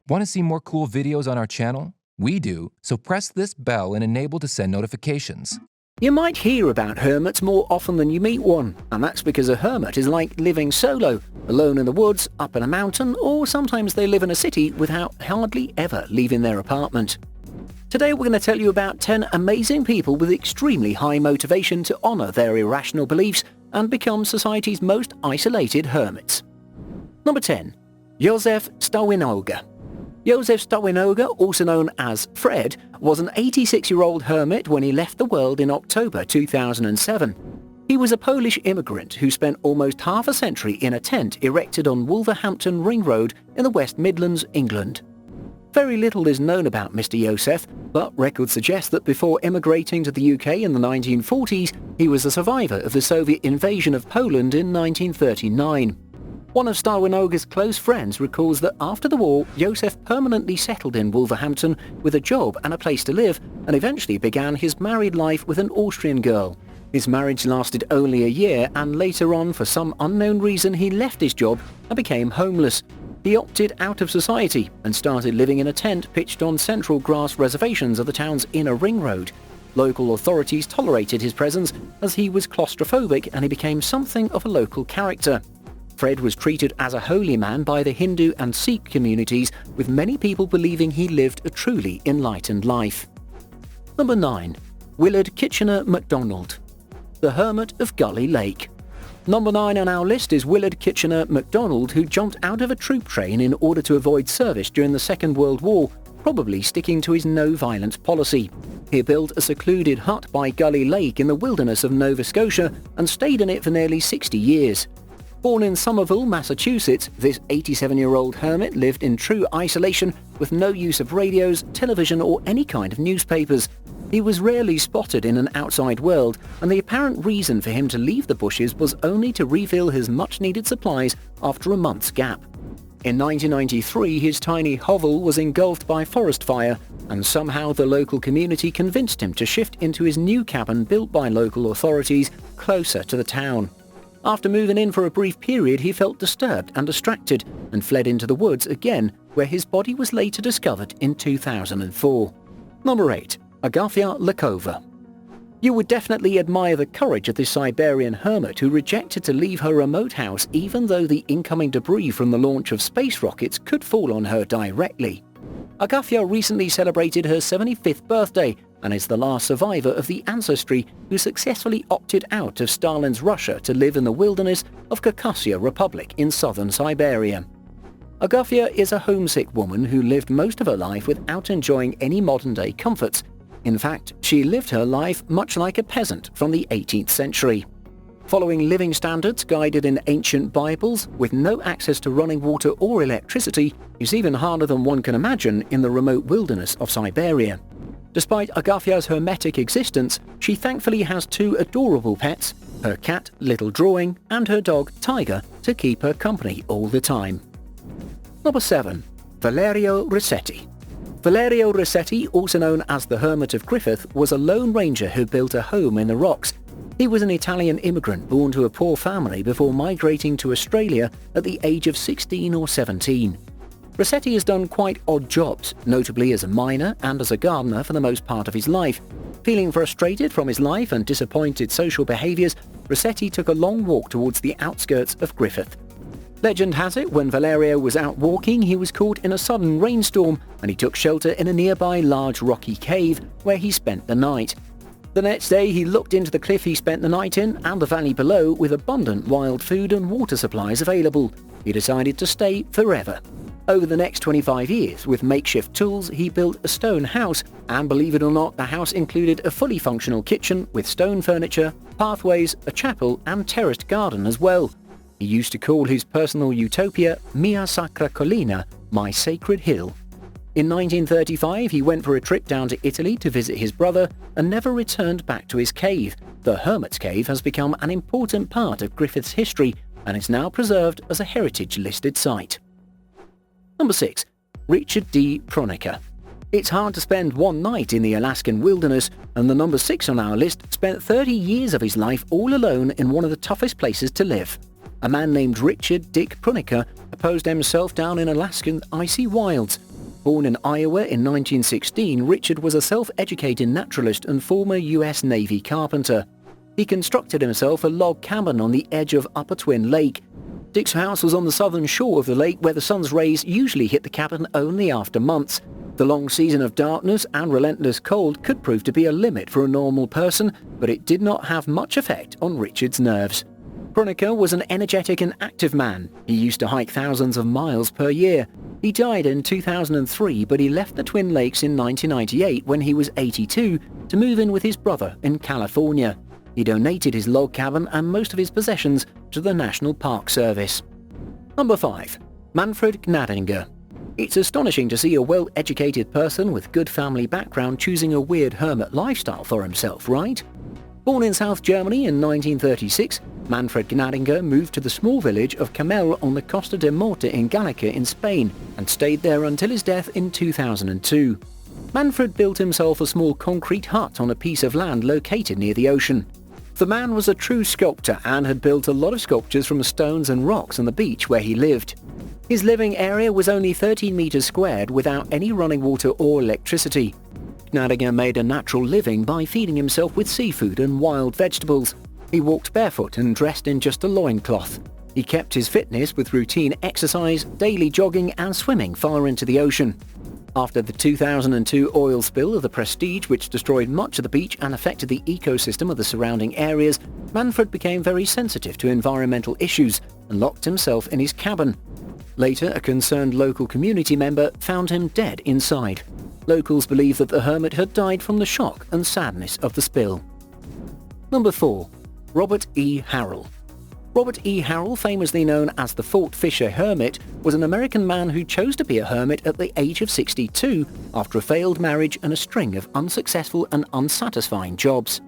Want to see more cool videos on our channel? We do, so press this bell and enable to send notifications. You might hear about hermits more often than you meet one, and that's because a hermit is like living solo, alone in the woods, up in a mountain, or sometimes they live in a city without hardly ever leaving their apartment. Today we're going to tell you about 10 amazing people with extremely high motivation to honour their irrational beliefs and become society's most isolated hermits. Number 10. Yosef Stoan. Yosef Stoan, also known as Fred, was an 86-year-old hermit when he left the world in October 2007. He was a Polish immigrant who spent almost half a century in a tent erected on Wolverhampton Ring Road in the West Midlands, England. Very little is known about Mr. Yosef, but records suggest that before immigrating to the UK in the 1940s, he was a survivor of the Soviet invasion of Poland in 1939. One of Stoan's close friends recalls that after the war, Yosef permanently settled in Wolverhampton with a job and a place to live, and eventually began his married life with an Austrian girl. His marriage lasted only a year, and later on, for some unknown reason, he left his job and became homeless. He opted out of society and started living in a tent pitched on central grass reservations of the town's inner ring road. Local authorities tolerated his presence as he was claustrophobic, and he became something of a local character. Fred was treated as a holy man by the Hindu and Sikh communities, with many people believing he lived a truly enlightened life. Number 9. Willard MacDonald, the Hermit of Gully Lake. Number 9 on our list is Willard MacDonald, who jumped out of a troop train in order to avoid service during the Second World War, probably sticking to his no-violence policy. He built a secluded hut by Gully Lake in the wilderness of Nova Scotia and stayed in it for nearly 60 years. Born in Somerville, Massachusetts, this 87-year-old hermit lived in true isolation with no use of radios, television or any kind of newspapers. He was rarely spotted in an outside world, and the apparent reason for him to leave the bushes was only to refill his much-needed supplies after a month's gap. In 1993, his tiny hovel was engulfed by forest fire, and somehow the local community convinced him to shift into his new cabin built by local authorities closer to the town. After moving in for a brief period, he felt disturbed and distracted and fled into the woods again, where his body was later discovered in 2004. Number 8. Agafia Likova. You would definitely admire the courage of this Siberian hermit who rejected to leave her remote house even though the incoming debris from the launch of space rockets could fall on her directly. Agafia recently celebrated her 75th birthday and is the last survivor of the ancestry who successfully opted out of Stalin's Russia to live in the wilderness of Khakassia Republic in southern Siberia. Agafia is a homesick woman who lived most of her life without enjoying any modern-day comforts. In fact, she lived her life much like a peasant from the 18th century. Following living standards guided in ancient Bibles, with no access to running water or electricity, is even harder than one can imagine in the remote wilderness of Siberia. Despite Agafia's hermetic existence, she thankfully has 2 adorable pets, her cat, Little Drawing, and her dog, Tiger, to keep her company all the time. Number 7. Valerio Resetti. Valerio Resetti, also known as the Hermit of Griffith, was a lone ranger who built a home in the rocks. He was an Italian immigrant born to a poor family before migrating to Australia at the age of 16 or 17. Resetti has done quite odd jobs, notably as a miner and as a gardener for the most part of his life. Feeling frustrated from his life and disappointed social behaviours, Resetti took a long walk towards the outskirts of Griffith. Legend has it, when Valerio was out walking, he was caught in a sudden rainstorm and he took shelter in a nearby large rocky cave where he spent the night. The next day he looked into the cliff he spent the night in and the valley below with abundant wild food and water supplies available. He decided to stay forever. Over the next 25 years, with makeshift tools, he built a stone house, and believe it or not, the house included a fully functional kitchen with stone furniture, pathways, a chapel and terraced garden as well. He used to call his personal utopia Mia Sacra Collina, my sacred hill. In 1935, he went for a trip down to Italy to visit his brother and never returned back to his cave. The Hermit's Cave has become an important part of Griffith's history and is now preserved as a heritage-listed site. Number 6. Richard D Chronica. It's hard to spend one night in the Alaskan wilderness, and the number 6 on our list spent 30 years of his life all alone in one of the toughest places to live. A man named Richard Dick Chronica opposed himself down in Alaskan icy wilds. Born in Iowa in 1916, Richard was a self-educated naturalist and former U.S. Navy carpenter. He constructed himself a log cabin on the edge of Upper Twin Lake. Dick's house was on the southern shore of the lake where the sun's rays usually hit the cabin only after months. The long season of darkness and relentless cold could prove to be a limit for a normal person, but it did not have much effect on Richard's nerves. Chronica was an energetic and active man. He used to hike thousands of miles per year. He died in 2003, but he left the Twin Lakes in 1998 when he was 82 to move in with his brother in California. He donated his log cabin and most of his possessions to the National Park Service. Number 5. Manfred Not Inga. It's astonishing to see a well-educated person with good family background choosing a weird hermit lifestyle for himself, right? Born in South Germany in 1936, Manfred Not Inga moved to the small village of Camel on the Costa de Morte in Gallica in Spain and stayed there until his death in 2002. Manfred built himself a small concrete hut on a piece of land located near the ocean. The man was a true sculptor and had built a lot of sculptures from stones and rocks on the beach where he lived. His living area was only 13 meters squared without any running water or electricity. Not Inga made a natural living by feeding himself with seafood and wild vegetables. He walked barefoot and dressed in just a loincloth. He kept his fitness with routine exercise, daily jogging and swimming far into the ocean. After the 2002 oil spill of the Prestige, which destroyed much of the beach and affected the ecosystem of the surrounding areas, Manfred became very sensitive to environmental issues and locked himself in his cabin. Later, a concerned local community member found him dead inside. Locals believe that the hermit had died from the shock and sadness of the spill. Number 4. Robert E. Harrell. Robert E. Harrell, famously known as the Fort Fisher Hermit, was an American man who chose to be a hermit at the age of 62 after a failed marriage and a string of unsuccessful and unsatisfying jobs.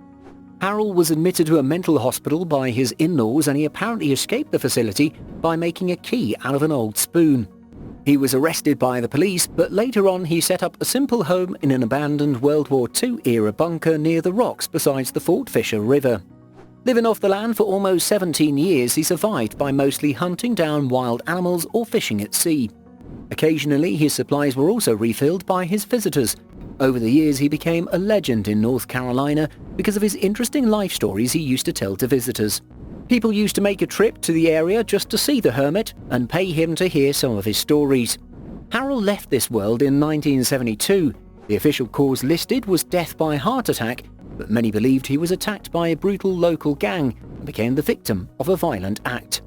Harrell was admitted to a mental hospital by his in-laws and he apparently escaped the facility by making a key out of an old spoon. He was arrested by the police, but later on he set up a simple home in an abandoned World War II-era bunker near the rocks beside the Fort Fisher River. Living off the land for almost 17 years, he survived by mostly hunting down wild animals or fishing at sea. Occasionally, his supplies were also refilled by his visitors. Over the years, he became a legend in North Carolina because of his interesting life stories he used to tell to visitors. People used to make a trip to the area just to see the hermit and pay him to hear some of his stories. Harrell left this world in 1972. The official cause listed was death by heart attack, but many believed he was attacked by a brutal local gang and became the victim of a violent act.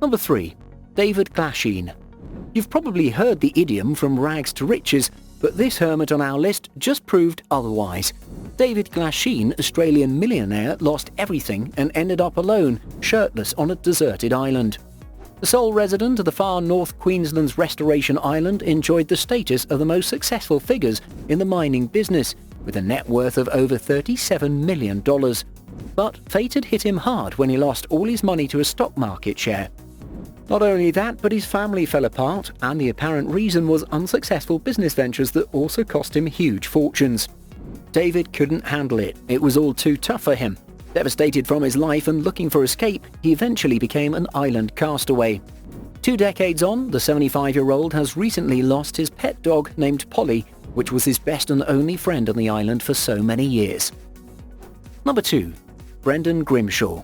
Number 3. David Glasheen. You've probably heard the idiom from rags to riches, but this hermit on our list just proved otherwise. David Glasheen, Australian millionaire, lost everything and ended up alone, shirtless on a deserted island. The sole resident of the far north Queensland's Restoration Island enjoyed the status of the most successful figures in the mining business, with a net worth of over $37 million. But fate had hit him hard when he lost all his money to a stock market share. Not only that, but his family fell apart, and the apparent reason was unsuccessful business ventures that also cost him huge fortunes. David couldn't handle it. It was all too tough for him. Devastated from his life and looking for escape, he eventually became an island castaway. 2 decades on, the 75-year-old has recently lost his pet dog named Polly, which was his best and only friend on the island for so many years. Number 2. Brendan Grimshaw.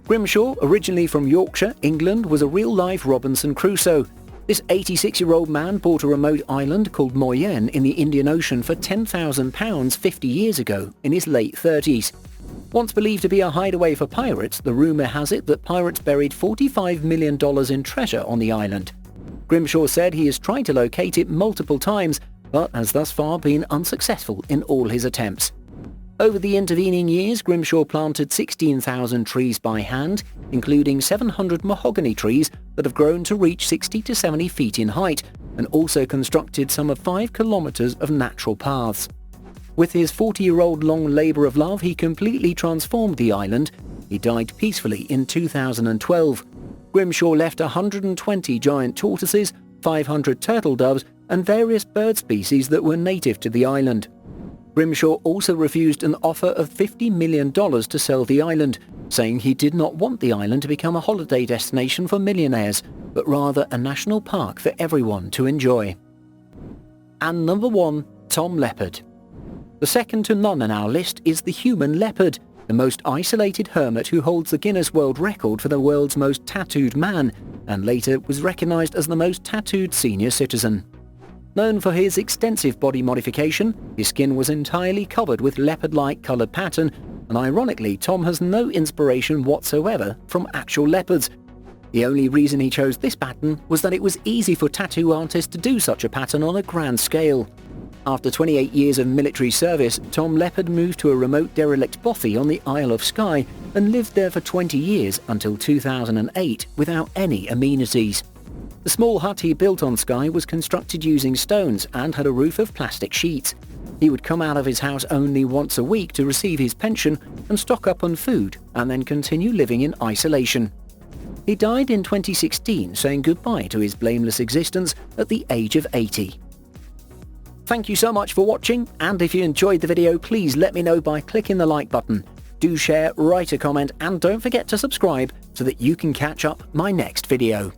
Grimshaw, originally from Yorkshire, England, was a real-life Robinson Crusoe. This 86-year-old man bought a remote island called Moyenne in the Indian Ocean for £10,000 50 years ago in his late 30s. Once believed to be a hideaway for pirates, the rumour has it that pirates buried $45 million in treasure on the island. Grimshaw said he has tried to locate it multiple times, but has thus far been unsuccessful in all his attempts. Over the intervening years, Grimshaw planted 16,000 trees by hand, including 700 mahogany trees that have grown to reach 60 to 70 feet in height, and also constructed some of 5 kilometers of natural paths. With his 40-year-old long labour of love, he completely transformed the island. He died peacefully in 2012. Grimshaw left 120 giant tortoises, 500 turtle doves, and various bird species that were native to the island. Grimshaw also refused an offer of $50 million to sell the island, saying he did not want the island to become a holiday destination for millionaires, but rather a national park for everyone to enjoy. And number 1, Tom Leppard. The second to none on our list is the human leopard, the most isolated hermit who holds the Guinness World Record for the world's most tattooed man, and later was recognized as the most tattooed senior citizen. Known for his extensive body modification, his skin was entirely covered with leopard-like colored pattern, and ironically, Tom has no inspiration whatsoever from actual leopards. The only reason he chose this pattern was that it was easy for tattoo artists to do such a pattern on a grand scale. After 28 years of military service, Tom Leppard moved to a remote derelict bothy on the Isle of Skye and lived there for 20 years until 2008 without any amenities. The small hut he built on Skye was constructed using stones and had a roof of plastic sheets. He would come out of his house only once a week to receive his pension and stock up on food, and then continue living in isolation. He died in 2016, saying goodbye to his blameless existence at the age of 80. Thank you so much for watching, and if you enjoyed the video, please let me know by clicking the like button. Do share, write a comment, and don't forget to subscribe so that you can catch up my next video.